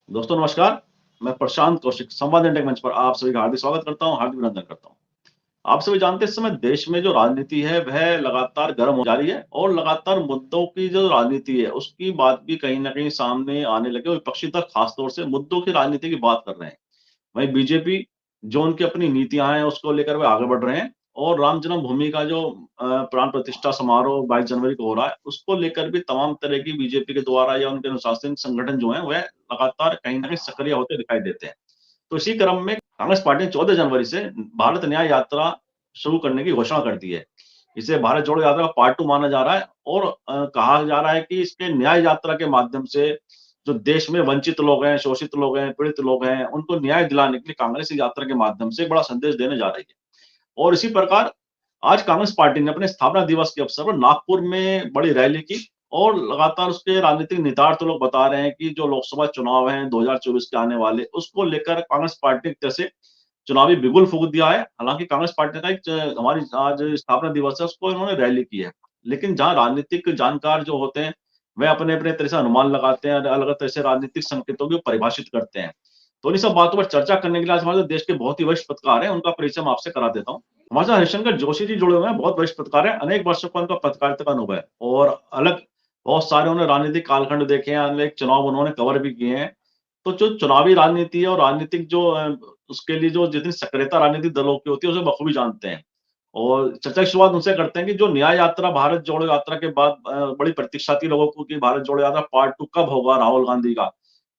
दोस्तों नमस्कार। मैं प्रशांत कौशिक संवाद इंडिया मंच पर आप सभी का हार्दिक स्वागत करता हूं, हार्दिक अभिनंदन करता हूं। आप सभी जानते हैं इस समय देश में जो राजनीति है वह लगातार गर्म हो जा रही है और लगातार मुद्दों की जो राजनीति है उसकी बात भी कहीं न कहीं सामने आने लगे और विपक्षी दल खास तौर से मुद्दों की राजनीति की बात कर रहे हैं। वहीं बीजेपी जो उनकी अपनी नीतियाँ हैं उसको लेकर वे आगे बढ़ रहे हैं और राम जन्मभूमि का जो प्राण प्रतिष्ठा समारोह 22 जनवरी को हो रहा है, उसको लेकर भी तमाम तरह की बीजेपी के द्वारा या उनके अनुशासनिक संगठन जो हैं, वह लगातार कहीं न कहीं सक्रिय होते दिखाई देते हैं। तो इसी क्रम में कांग्रेस पार्टी ने 14 जनवरी से भारत न्याय यात्रा शुरू करने की घोषणा कर दी है। इसे भारत जोड़ो यात्रा का पार्ट 2 माना जा रहा है और कहा जा रहा है कि इसके न्याय यात्रा के माध्यम से जो देश में वंचित लोग हैं, शोषित लोग हैं, पीड़ित लोग हैं, उनको न्याय दिलाने के लिए कांग्रेस इस यात्रा के माध्यम से बड़ा संदेश देने जा रही है। और इसी प्रकार आज कांग्रेस पार्टी ने अपने स्थापना दिवस के अवसर पर नागपुर में बड़ी रैली की और लगातार उसके राजनीतिक निहितार्थ तो लोग बता रहे हैं कि जो लोकसभा चुनाव हैं 2024 के आने वाले, उसको लेकर कांग्रेस पार्टी एक तरह से चुनावी बिगुल फूँक दिया है। हालाँकि कांग्रेस पार्टी का एक हमारी आज स्थापना दिवस है, उसको इन्होंने रैली की है। लेकिन जहाँ राजनीतिक जानकार जो होते हैं, वह अपने-अपने तरह से अनुमान लगाते हैं और अलग-अलग तरह से राजनीतिक संकेतों को परिभाषित करते हैं। तो इन्हीं सब बातों पर चर्चा करने के लिए आज हमारे देश के बहुत ही वरिष्ठ पत्रकार हैं, उनका परिचय मैं आपसे करा देता हूँ। हमारे साथ हरिशंकर जोशी जी जुड़े हुए हैं, बहुत वरिष्ठ पत्रकार हैं, अनेक वर्षों का उनका पत्रकारिता का अनुभव है और अलग बहुत सारे उन्होंने राजनीतिक कालखंड देखे हैं, अनेक चुनाव उन्होंने कवर भी किए हैं। तो जो चुनावी राजनीति है और राजनीतिक जो उसके लिए जो जितनी सक्रियता राजनीतिक दलों की होती है, उसे बखूबी जानते हैं। और चर्चा की शुरुआत उनसे करते हैं कि जो न्याय यात्रा भारत जोड़ो यात्रा के बाद बड़ी प्रतीक्षा थी लोगों को कि भारत जोड़ो यात्रा पार्ट 2 कब होगा राहुल गांधी का।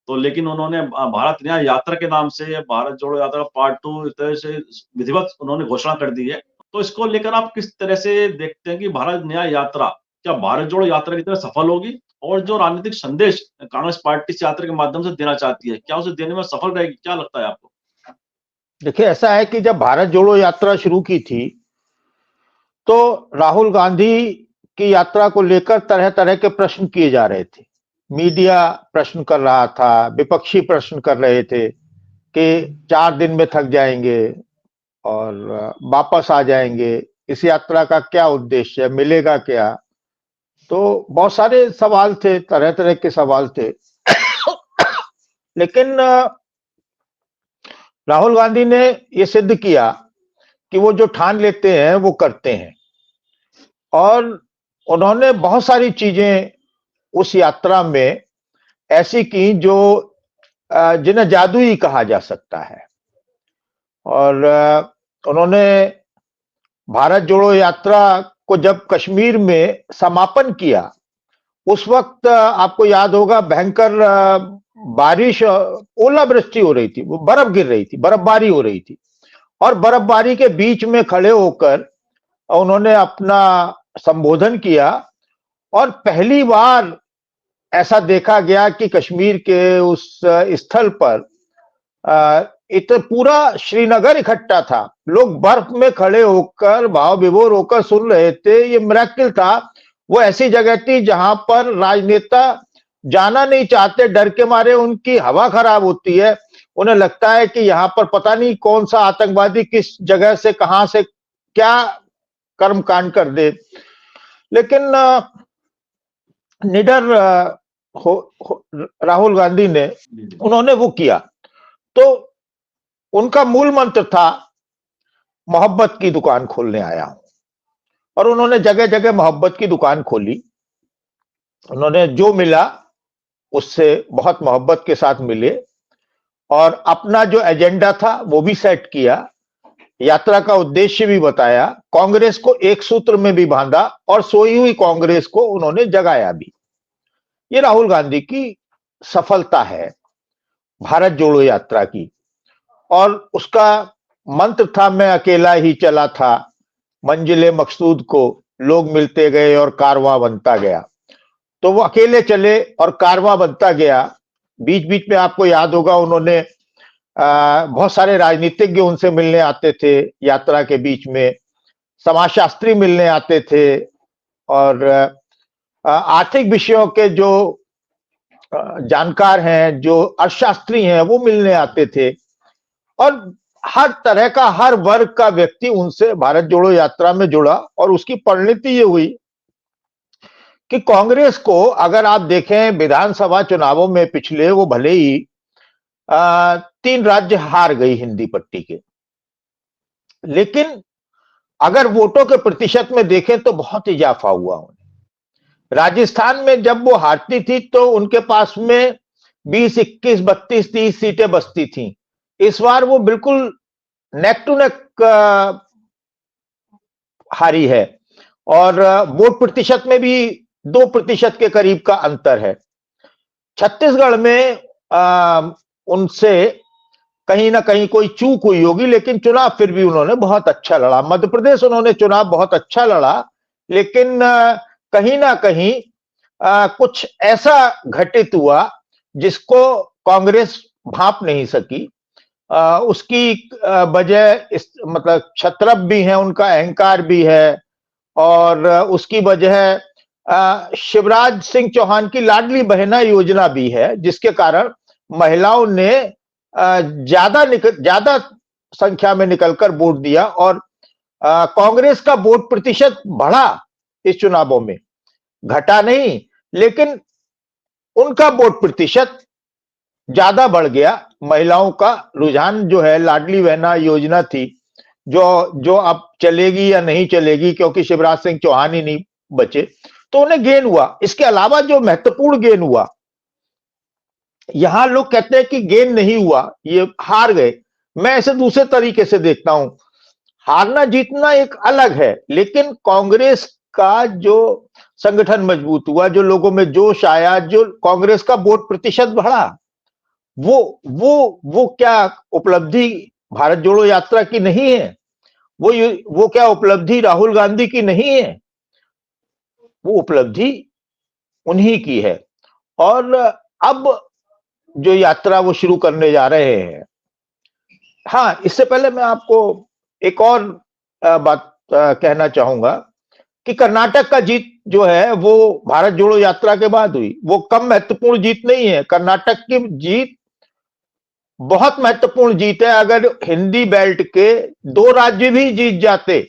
तो लेकिन उन्होंने भारत न्याय यात्रा के नाम से भारत जोड़ो यात्रा पार्ट 2 इस तरह से विधिवत उन्होंने घोषणा कर दी है। तो इसको लेकर आप किस तरह से देखते हैं कि भारत न्याय यात्रा, क्या भारत जोड़ो यात्रा की तरह सफल होगी? और जो राजनीतिक संदेश कांग्रेस पार्टी इस यात्रा के माध्यम से देना चाहती है, क्या उसे देने में सफल रहेगी? क्या लगता है आपको? देखिए, ऐसा है कि जब भारत जोड़ो यात्रा शुरू की थी तो राहुल गांधी की यात्रा को लेकर तरह तरह के प्रश्न किए जा रहे थे। मीडिया प्रश्न कर रहा था, विपक्षी प्रश्न कर रहे थे कि 4 दिन में थक जाएंगे और वापस आ जाएंगे, इस यात्रा का क्या उद्देश्य है, मिलेगा क्या। तो बहुत सारे सवाल थे, तरह तरह के सवाल थे। लेकिन राहुल गांधी ने यह सिद्ध किया कि वो जो ठान लेते हैं वो करते हैं और उन्होंने बहुत सारी चीजें उस यात्रा में ऐसी की जो जिन्हें जादू ही कहा जा सकता है। और उन्होंने भारत जोड़ो यात्रा को जब कश्मीर में समापन किया, उस वक्त आपको याद होगा भयंकर बारिश, ओलावृष्टि हो रही थी, वो बर्फ गिर रही थी, बर्फबारी हो रही थी और बर्फबारी के बीच में खड़े होकर उन्होंने अपना संबोधन किया और पहली बार ऐसा देखा गया कि कश्मीर के उस स्थल पर पूरा श्रीनगर इकट्ठा था। लोग बर्फ में खड़े होकर भाव विभोर होकर सुन रहे थे। ये मिरेकल था। वो ऐसी जगह थी जहां पर राजनेता जाना नहीं चाहते, डर के मारे उनकी हवा खराब होती है। उन्हें लगता है कि यहाँ पर पता नहीं कौन सा आतंकवादी किस जगह से कहां से क्या कर्मकांड कर दे। लेकिन निडर राहुल गांधी ने उन्होंने वो किया। तो उनका मूल मंत्र था मोहब्बत की दुकान खोलने आया हूं, और उन्होंने जगह जगह मोहब्बत की दुकान खोली। उन्होंने जो मिला उससे बहुत मोहब्बत के साथ मिले और अपना जो एजेंडा था वो भी सेट किया, यात्रा का उद्देश्य भी बताया, कांग्रेस को एक सूत्र में भी बांधा और सोई हुई कांग्रेस को उन्होंने जगाया भी। ये राहुल गांधी की सफलता है भारत जोड़ो यात्रा की। और उसका मंत्र था, मैं अकेला ही चला था, मंजिले मकसूद को लोग मिलते गए और कारवां बनता गया। तो वो अकेले चले और कारवां बनता गया। बीच बीच में आपको याद होगा उन्होंने बहुत सारे राजनीतिज्ञ उनसे मिलने आते थे यात्रा के बीच में, समाजशास्त्री मिलने आते थे और आर्थिक विषयों के जो जानकार हैं, जो अर्थशास्त्री हैं, वो मिलने आते थे और हर तरह का, हर वर्ग का व्यक्ति उनसे भारत जोड़ो यात्रा में जुड़ा। और उसकी परिणति ये हुई कि कांग्रेस को, अगर आप देखें विधानसभा चुनावों में पिछले, वो भले ही 3 राज्य हार गई हिंदी पट्टी के। लेकिन अगर वोटों के प्रतिशत में देखें तो बहुत इजाफा हुआ उन्हें। राजस्थान में जब वो हारती थी तो उनके पास में 20, 21, 32, 30 सीटें बचती थीं। इस बार वो बिल्कुल नेक टू नेक हारी है और वोट प्रतिशत में भी 2% के करीब का अंतर है। छत्तीसगढ़ में उनसे कहीं ना कहीं कोई चूक हुई होगी, लेकिन चुनाव फिर भी उन्होंने बहुत अच्छा लड़ा। मध्य प्रदेश उन्होंने चुनाव बहुत अच्छा लड़ा, लेकिन कहीं ना कहीं कुछ ऐसा घटित हुआ जिसको कांग्रेस भांप नहीं सकी। उसकी वजह मतलब छत्रप भी है, उनका अहंकार भी है, और उसकी वजह शिवराज सिंह चौहान की लाडली बहना योजना भी है, जिसके कारण महिलाओं ने ज्यादा संख्या में निकलकर वोट दिया और कांग्रेस का वोट प्रतिशत बढ़ा इस चुनावों में, घटा नहीं, लेकिन उनका वोट प्रतिशत ज्यादा बढ़ गया। महिलाओं का रुझान जो है, लाडली बहना योजना थी जो अब चलेगी या नहीं चलेगी, क्योंकि शिवराज सिंह चौहान ही नहीं बचे, तो उन्हें गेन हुआ। इसके अलावा जो महत्वपूर्ण गेन हुआ, यहां लोग कहते हैं कि गेन नहीं हुआ, ये हार गए। मैं इसे दूसरे तरीके से देखता हूं। हारना जीतना एक अलग है, लेकिन कांग्रेस का जो संगठन मजबूत हुआ, जो लोगों में जोश आया, जो कांग्रेस का वोट प्रतिशत बढ़ा, वो क्या उपलब्धि भारत जोड़ो यात्रा की नहीं है? वो क्या उपलब्धि राहुल गांधी की नहीं है? वो उपलब्धि उन्हीं की है। और अब जो यात्रा वो शुरू करने जा रहे हैं। हाँ, इससे पहले मैं आपको एक और बात कहना चाहूंगा कि कर्नाटक का जीत जो है वो भारत जोड़ो यात्रा के बाद हुई। वो कम महत्वपूर्ण जीत नहीं है। कर्नाटक की जीत बहुत महत्वपूर्ण जीत है। अगर हिंदी बेल्ट के 2 राज्य भी जीत जाते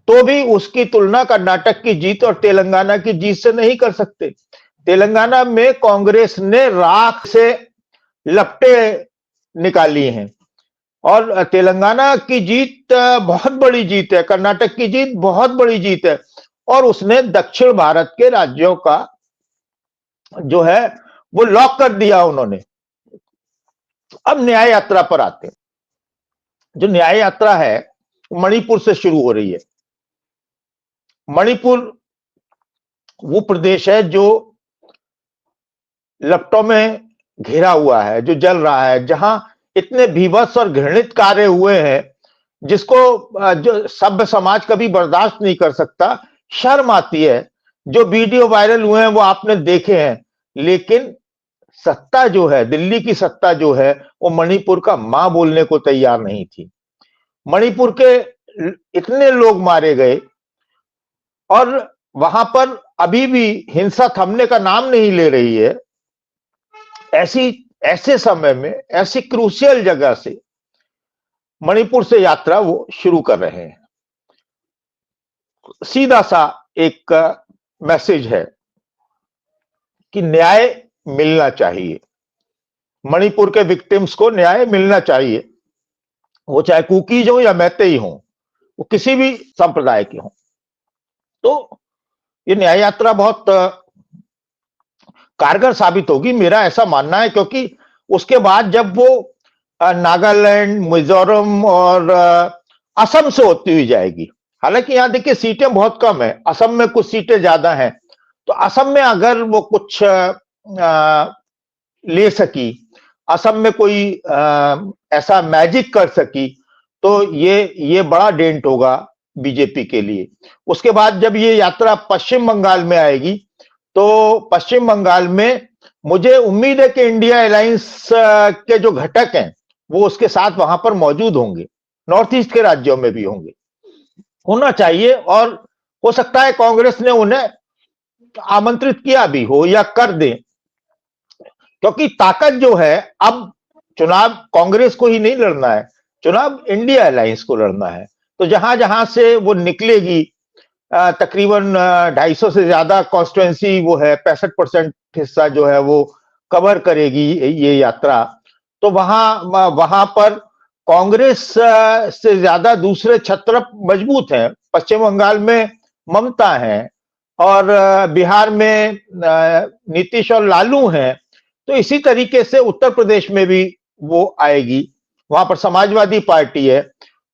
तो भी उसकी तुलना कर्नाटक की जीत और तेलंगाना की जीत से नहीं कर सकते। तेलंगाना में कांग्रेस ने राख से लपटे निकाली हैं और तेलंगाना की जीत बहुत बड़ी जीत है, कर्नाटक की जीत बहुत बड़ी जीत है, और उसने दक्षिण भारत के राज्यों का जो है वो लॉक कर दिया उन्होंने। अब न्याय यात्रा पर आते हैं। जो न्याय यात्रा है मणिपुर से शुरू हो रही है। मणिपुर वो प्रदेश है जो लपटों में घिरा हुआ है, जो जल रहा है, जहां इतने भीभत्स और घृणित कार्य हुए हैं जिसको जो सभ्य समाज कभी बर्दाश्त नहीं कर सकता। शर्म आती है। जो वीडियो वायरल हुए हैं वो आपने देखे हैं, लेकिन सत्ता जो है, दिल्ली की सत्ता जो है, वो मणिपुर का मां बोलने को तैयार नहीं थी। मणिपुर के इतने लोग मारे गए और वहां पर अभी भी हिंसा थमने का नाम नहीं ले रही है। ऐसे समय में, ऐसी क्रूशियल जगह से मणिपुर से यात्रा वो शुरू कर रहे हैं। सीधा सा एक मैसेज है कि न्याय मिलना चाहिए। मणिपुर के विक्टिम्स को न्याय मिलना चाहिए, वो चाहे कुकीज हो या मैतेई हो, वो किसी भी संप्रदाय के हो। तो ये न्याय यात्रा बहुत कारगर साबित होगी, मेरा ऐसा मानना है, क्योंकि उसके बाद जब वो नागालैंड, मिजोरम और असम से होती हुई जाएगी। हालांकि यहां देखिए सीटें बहुत कम है, असम में कुछ सीटें ज्यादा हैं, तो असम में अगर वो कुछ ले सकी, असम में कोई ऐसा मैजिक कर सकी, तो ये बड़ा डेंट होगा बीजेपी के लिए। उसके बाद जब ये यात्रा पश्चिम बंगाल में आएगी, तो पश्चिम बंगाल में मुझे उम्मीद है कि इंडिया अलायंस के जो घटक हैं वो उसके साथ वहां पर मौजूद होंगे, नॉर्थ ईस्ट के राज्यों में भी होंगे, होना चाहिए। और हो सकता है कांग्रेस ने उन्हें आमंत्रित किया भी हो या कर दे, क्योंकि ताकत जो है, अब चुनाव कांग्रेस को ही नहीं लड़ना है, चुनाव इंडिया अलायंस को लड़ना है। तो जहां जहां से वो निकलेगी, तकरीबन 250 से ज्यादा कॉन्स्टिट्यूएंसी वो है, 65% हिस्सा जो है वो कवर करेगी ये यात्रा। तो वहां पर कांग्रेस से ज्यादा दूसरे छत्र मजबूत हैं। पश्चिम बंगाल में ममता है और बिहार में नीतीश और लालू हैं। तो इसी तरीके से उत्तर प्रदेश में भी वो आएगी, वहां पर समाजवादी पार्टी है।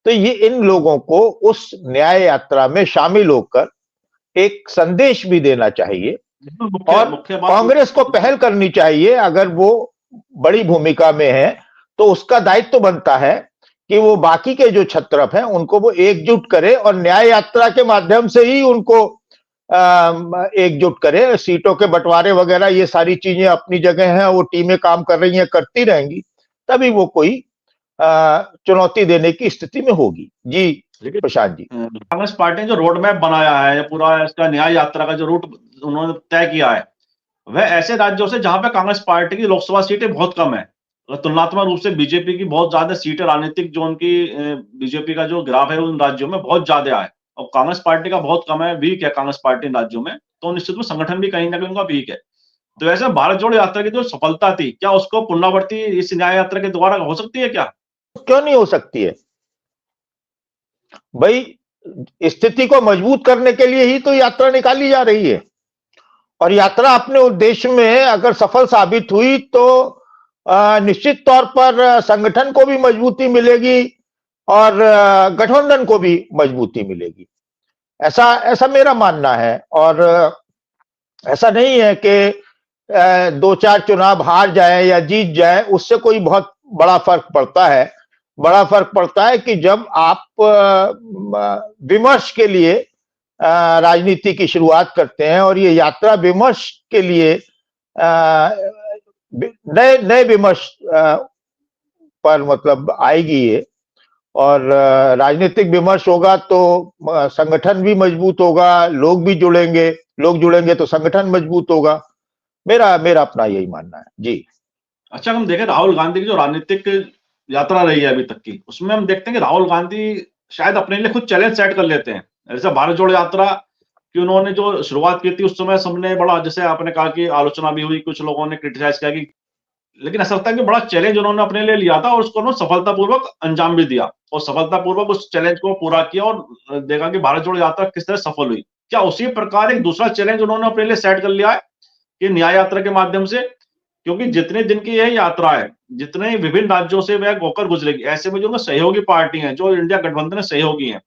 तो ये इन लोगों को उस न्याय यात्रा में शामिल होकर एक संदेश भी देना चाहिए और कांग्रेस को पहल करनी चाहिए। अगर वो बड़ी भूमिका में है तो उसका दायित्व तो बनता है कि वो बाकी के जो छत्रप हैं उनको वो एकजुट करे और न्याय यात्रा के माध्यम से ही उनको एकजुट करे। सीटों के बंटवारे वगैरह ये सारी चीजें अपनी जगह हैं, वो टीमें काम कर रही हैं, करती रहेंगी, तभी वो कोई चुनौती देने की स्थिति में होगी। जी प्रशांत जी, कांग्रेस पार्टी ने जो रोड मैप बनाया है, पूरा इसका न्याय यात्रा का जो रूट उन्होंने तय किया है, वह ऐसे राज्यों से जहां पे कांग्रेस पार्टी की लोकसभा सीटें बहुत कम है, तुलनात्मक रूप से बीजेपी की बहुत ज्यादा सीटें, राजनीतिक जो उनकी बीजेपी का जो ग्राफ है उन राज्यों में बहुत ज्यादा है और कांग्रेस पार्टी का बहुत कम है, वीक है कांग्रेस पार्टी इन राज्यों में। तो निश्चित रूप संगठन भी कहीं ना कहीं उनका वीक है। तो ऐसे भारत जोड़ो यात्रा की जो सफलता थी, क्या उसको पुनरावृत्ति इस न्याय यात्रा के द्वारा हो सकती है? क्या क्यों नहीं हो सकती है भाई? स्थिति को मजबूत करने के लिए ही तो यात्रा निकाली जा रही है और यात्रा अपने उद्देश्य में अगर सफल साबित हुई तो निश्चित तौर पर संगठन को भी मजबूती मिलेगी और गठबंधन को भी मजबूती मिलेगी। ऐसा ऐसा मेरा मानना है। और ऐसा नहीं है कि दो चार चुनाव हार जाए या जीत जाए उससे कोई बहुत बड़ा फर्क पड़ता है। बड़ा फर्क पड़ता है कि जब आप विमर्श के लिए राजनीति की शुरुआत करते हैं और ये यात्रा विमर्श के लिए नए नए विमर्श पर मतलब आएगी ये, और राजनीतिक विमर्श होगा तो संगठन भी मजबूत होगा, लोग भी जुड़ेंगे, लोग जुड़ेंगे तो संगठन मजबूत होगा। मेरा मेरा अपना यही मानना है। जी अच्छा, हम देखें राहुल गांधी की जो राजनीतिक यात्रा रही है अभी तक की, उसमें हम देखते हैं कि राहुल गांधी शायद अपने लिए खुद चैलेंज सेट कर लेते हैं। जैसे भारत जोड़ो यात्रा कि उन्होंने जो शुरुआत की थी उस समय सबने बड़ा, जैसे आपने कहा कि आलोचना भी हुई, कुछ लोगों ने क्रिटिसाइज किया कि, लेकिन ऐसा लगता है कि बड़ा चैलेंज उन्होंने अपने लिए लिया था और उसको उन्होंने सफलतापूर्वक अंजाम भी दिया और सफलतापूर्वक उस चैलेंज को पूरा किया और देखा कि भारत जोड़ो यात्रा किस तरह सफल हुई। क्या उसी प्रकार एक दूसरा चैलेंज उन्होंने अपने लिए सेट कर लिया है कि न्याय यात्रा के माध्यम से? क्योंकि जितने दिन की यह यात्रा है, जितने विभिन्न राज्यों से वह होकर गुजरेगी, ऐसे में जो उनका सहयोगी पार्टी है, जो इंडिया गठबंधन में सहयोगी है,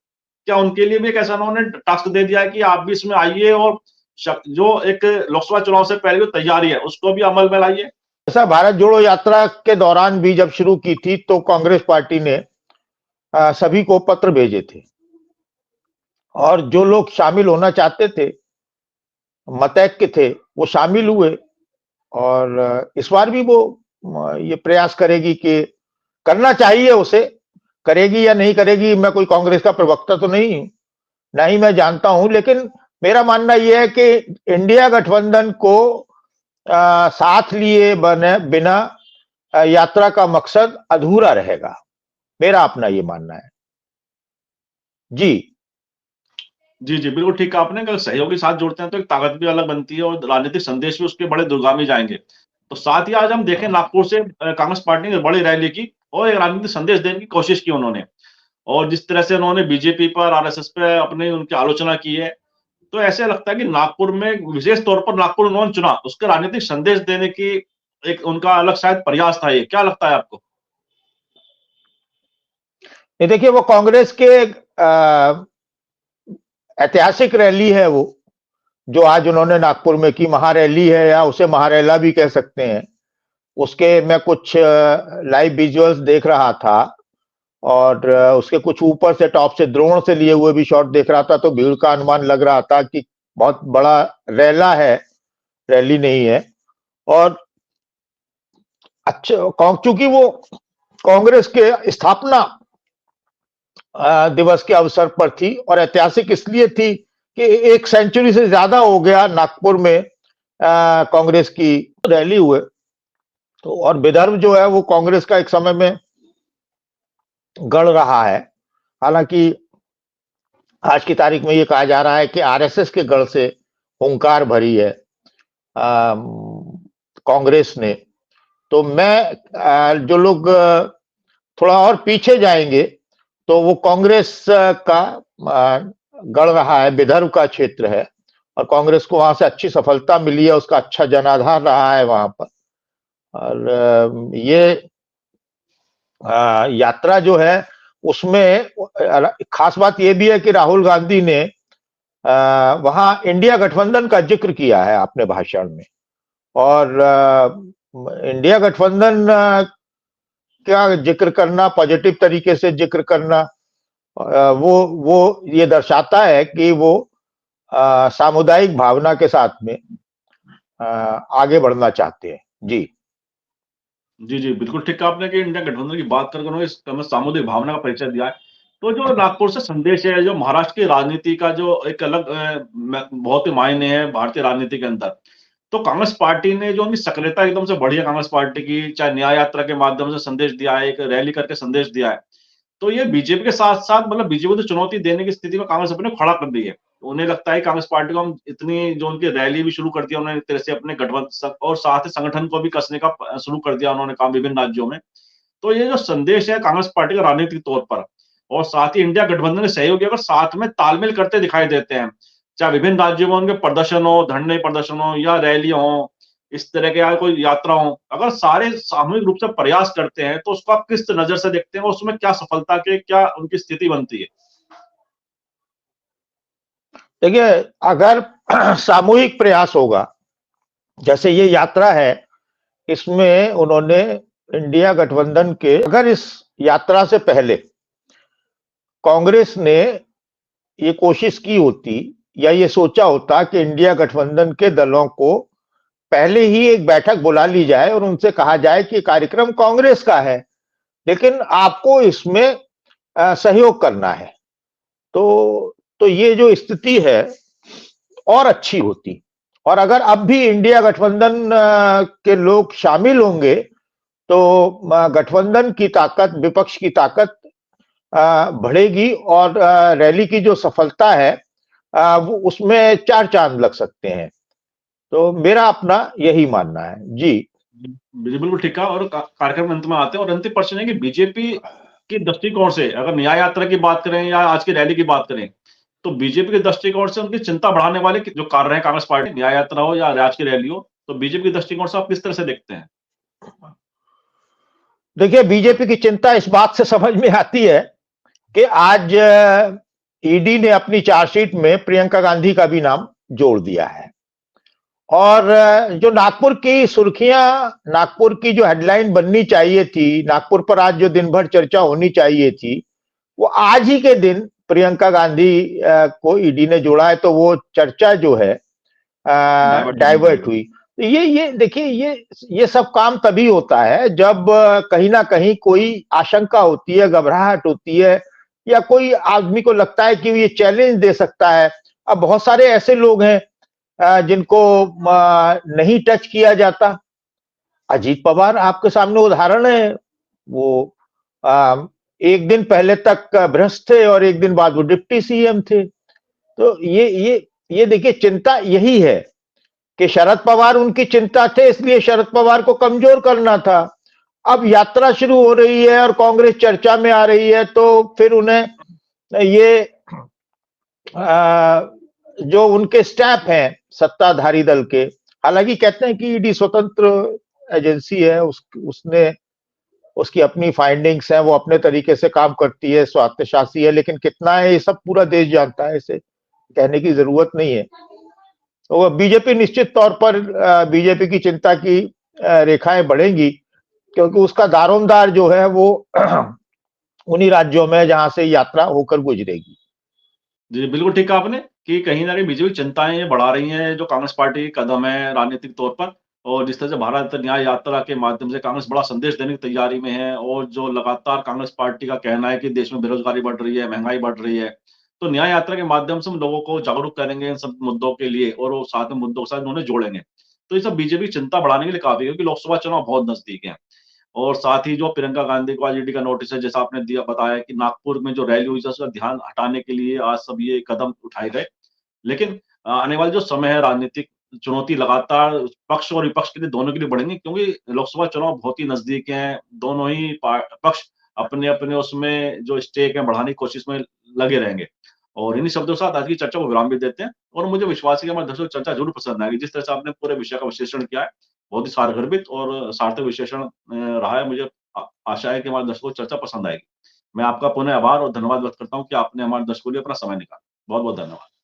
क्या उनके लिए भी एक ऐसा उन्होंने टास्क दे दिया है कि आप भी इसमें आइए और जो एक लोकसभा चुनाव से पहले जो तैयारी है उसको भी अमल में लाइए? ऐसा भारत जोड़ो यात्रा के दौरान भी जब शुरू की थी तो कांग्रेस पार्टी ने सभी को पत्र भेजे थे और जो लोग शामिल होना चाहते थे, मतैक्य थे, वो शामिल हुए। और इस बार भी वो ये प्रयास करेगी कि करना चाहिए उसे। करेगी या नहीं करेगी, मैं कोई कांग्रेस का प्रवक्ता तो नहीं हूं, ना ही मैं जानता हूं, लेकिन मेरा मानना यह है कि इंडिया गठबंधन को साथ लिए बिना यात्रा का मकसद अधूरा रहेगा। मेरा अपना ये मानना है। जी जी, जी, बिल्कुल ठीक कहा आपने। अगर सहयोगी साथ जुड़ते हैं तो एक ताकत भी अलग बनती है और राजनीतिक संदेश भी उसके बड़े दूरगामी जाएँगे। तो साथ ही आज हम देखें नागपुर से कांग्रेस पार्टी ने बड़ी रैली की और एक राजनीतिक संदेश देने की कोशिश की उन्होंने। और जिस तरह से उन्होंने बीजेपी पर, आरएसएस पे अपनी उनकी आलोचना की है, तो ऐसे लगता है कि नागपुर में विशेष तौर पर नागपुर उन्होंने चुना, उसका राजनीतिक संदेश देने की एक उनका अलग शायद प्रयास था ये। क्या लगता है आपको? ये देखिए, वो कांग्रेस के ऐतिहासिक रैली है वो, जो आज उन्होंने नागपुर में की। महारैली है या उसे महारैला भी कह सकते हैं। उसके मैं कुछ लाइव विजुअल्स देख रहा था और उसके कुछ ऊपर से, टॉप से, ड्रोन से लिए हुए भी शॉट देख रहा था, तो भीड़ का अनुमान लग रहा था कि बहुत बड़ा रैला है, रैली नहीं है। और अच्छा, चूंकि वो कांग्रेस के स्थापना दिवस के अवसर पर थी और ऐतिहासिक इसलिए थी कि 1 सेंचुरी से ज्यादा हो गया नागपुर में कांग्रेस की रैली हुए। तो और विदर्भ जो है वो कांग्रेस का एक समय में गढ़ रहा है। हालांकि आज की तारीख में ये कहा जा रहा है कि आरएसएस के गढ़ से हुंकार भरी है कांग्रेस ने। तो मैं जो लोग थोड़ा और पीछे जाएंगे तो वो कांग्रेस का गढ़ रहा है, विदर्भ का क्षेत्र है और कांग्रेस को वहां से अच्छी सफलता मिली है, उसका अच्छा जनाधार रहा है वहां पर। और ये यात्रा जो है उसमें खास बात यह भी है कि राहुल गांधी ने वहां इंडिया गठबंधन का जिक्र किया है अपने भाषण में। और इंडिया गठबंधन का जिक्र करना, पॉजिटिव तरीके से जिक्र करना, वो ये दर्शाता है कि वो सामुदायिक भावना के साथ में आगे बढ़ना चाहते हैं। जी जी, जी, बिल्कुल ठीक कहा आपने कि इंडिया गठबंधन की बात करके उन्होंने इस सामुदायिक भावना का परिचय दिया है। तो जो नागपुर से संदेश है, जो महाराष्ट्र की राजनीति का जो एक अलग बहुत ही मायने है भारतीय राजनीति के अंदर। तो कांग्रेस पार्टी ने जो उनकी सक्रियता एकदम से बढ़ी है कांग्रेस पार्टी की, चाहे न्याय यात्रा के माध्यम से संदेश दिया है, एक रैली करके संदेश दिया है। तो ये बीजेपी के साथ-साथ मतलब बीजेपी को तो चुनौती देने की स्थिति में कांग्रेस अपने खड़ा कर दी है। उन्हें लगता है कांग्रेस पार्टी को हम इतनी जो उनकी रैली भी शुरू कर दिया उन्होंने एक तरह से अपने गठबंधन और साथ ही संगठन को भी कसने का शुरू कर दिया उन्होंने काम विभिन्न राज्यों में। तो ये जो संदेश है कांग्रेस पार्टी का राजनीतिक तौर पर और साथ ही इंडिया गठबंधन के सहयोगी अगर साथ में तालमेल करते दिखाई देते हैं, चाहे विभिन्न राज्यों में उनके प्रदर्शन हो, धरने प्रदर्शन हो या रैलियाँ हों, इस तरह के या कोई यात्रा हो, अगर सारे सामूहिक रूप से प्रयास करते हैं, तो उसको आप किस नज़र से देखते हैं और उसमें क्या सफलता के क्या उनकी स्थिति बनती है? देखिए, अगर सामूहिक प्रयास होगा, जैसे ये यात्रा है, इसमें उन्होंने इंडिया गठबंधन के, अगर इस यात्रा से पहले कांग्रेस ने ये कोशिश की होती या ये सोचा होता कि इंडिया गठबंधन के दलों को पहले ही एक बैठक बुला ली जाए और उनसे कहा जाए कि कार्यक्रम कांग्रेस का है, लेकिन आपको इसमें सहयोग करना है, तो ये जो स्थिति है और अच्छी होती। और अगर अब भी इंडिया गठबंधन के लोग शामिल होंगे तो गठबंधन की ताकत, विपक्ष की ताकत बढ़ेगी और रैली की जो सफलता है वो उसमें चार चांद लग सकते हैं। तो मेरा अपना यही मानना है। जी जी, बिल्कुल ठीक कहा और कार्यक्रम अंत में आते हैं और अंतिम प्रश्न है कि बीजेपी के दृष्टिकोण से अगर न्याय यात्रा की बात करें या आज की रैली की बात करें, तो बीजेपी के दृष्टिकोण से उनकी चिंता बढ़ाने वाले जो कार्य हैं कांग्रेस पार्टी, न्याय यात्रा हो या आज की रैली हो, तो बीजेपी के दृष्टिकोण से आप किस तरह से देखते हैं? देखिए, बीजेपी की चिंता इस बात से समझ में आती है कि आज ईडी ने अपनी चार्जशीट में प्रियंका गांधी का भी नाम जोड़ दिया है और जो नागपुर की सुर्खियां, नागपुर की जो हेडलाइन बननी चाहिए थी, नागपुर पर आज जो दिन भर चर्चा होनी चाहिए थी, वो आज ही के दिन प्रियंका गांधी को ईडी ने जोड़ा है, तो वो चर्चा जो है डाइवर्ट हुई। तो ये देखिए, ये सब काम तभी होता है जब कहीं ना कहीं कोई आशंका होती है, घबराहट होती है या कोई आदमी को लगता है कि ये चैलेंज दे सकता है। अब बहुत सारे ऐसे लोग हैं जिनको नहीं टच किया जाता। अजीत पवार आपके सामने उदाहरण है। वो एक दिन पहले तक भ्रष्ट थे और एक दिन बाद वो डिप्टी सीएम थे। तो ये देखिए, चिंता यही है कि शरद पवार उनकी चिंता थे, इसलिए शरद पवार को कमजोर करना था। अब यात्रा शुरू हो रही है और कांग्रेस चर्चा में आ रही है, तो फिर उन्हें ये जो उनके स्टाफ हैं सत्ताधारी दल के, हालांकि कहते हैं कि ईडी स्वतंत्र एजेंसी है, उसने उसकी अपनी फाइंडिंग्स हैं, वो अपने तरीके से काम करती है, स्वायत्तशासी है, लेकिन कितना है ये सब पूरा देश जानता है, इसे कहने की जरूरत नहीं है। तो बीजेपी निश्चित तौर पर बीजेपी की चिंता की रेखाएं बढ़ेंगी, क्योंकि उसका दारोमदार जो है वो उन्हीं राज्यों में जहां से यात्रा होकर गुजरेगी। जी, बिल्कुल ठीक कहा आपने कि कहीं न कहीं बीजेपी चिंताएँ ये बढ़ा रही हैं, जो कांग्रेस पार्टी के कदम है राजनीतिक तौर पर और जिस तरह से भारत न्याय यात्रा के माध्यम से कांग्रेस बड़ा संदेश देने की तैयारी में है और जो लगातार कांग्रेस पार्टी का कहना है कि देश में बेरोज़गारी बढ़ रही है, महँगाई बढ़ रही है। तो न्याय यात्रा के माध्यम से हम लोगों को जागरूक करेंगे इन सब मुद्दों के लिए और वो साथ में मुद्दों के साथ उन्हें जोड़ेंगे। तो ये सब बीजेपी की चिंता बढ़ाने के लिए काफ़ी है क्योंकि लोकसभा चुनाव बहुत नज़दीक हैं। और साथ ही जो प्रियंका गांधी को आज ईडी का नोटिस है, जैसा आपने दिया बताया कि नागपुर में जो रैली हुई थी उसका ध्यान हटाने के लिए आज सब ये कदम उठाए गए। लेकिन आने वाला जो समय है राजनीतिक चुनौती लगातार पक्ष और विपक्ष के लिए दोनों के लिए बढ़ेंगी, क्योंकि लोकसभा चुनाव बहुत ही नजदीक हैं। दोनों ही पक्ष अपने-अपने उसमें जो स्टेक है बढ़ाने की कोशिश में लगे रहेंगे। और इन्हीं शब्दों के साथ आज की चर्चा को विराम भी देते हैं और मुझे विश्वास है कि हमारे दर्शकों को चर्चा ज़रूर पसंद आएगी। जिस तरह से आपने पूरे विषय का विश्लेषण किया है, बहुत ही सारगर्भित और सार्थक विश्लेषण रहा है। मुझे आशा है कि हमारे दर्शकों को चर्चा पसंद आएगी। मैं आपका पुनः आभार और धन्यवाद व्यक्त करता हूँ कि आपने हमारे दर्शकों के लिए अपना समय निकाला। बहुत-बहुत धन्यवाद।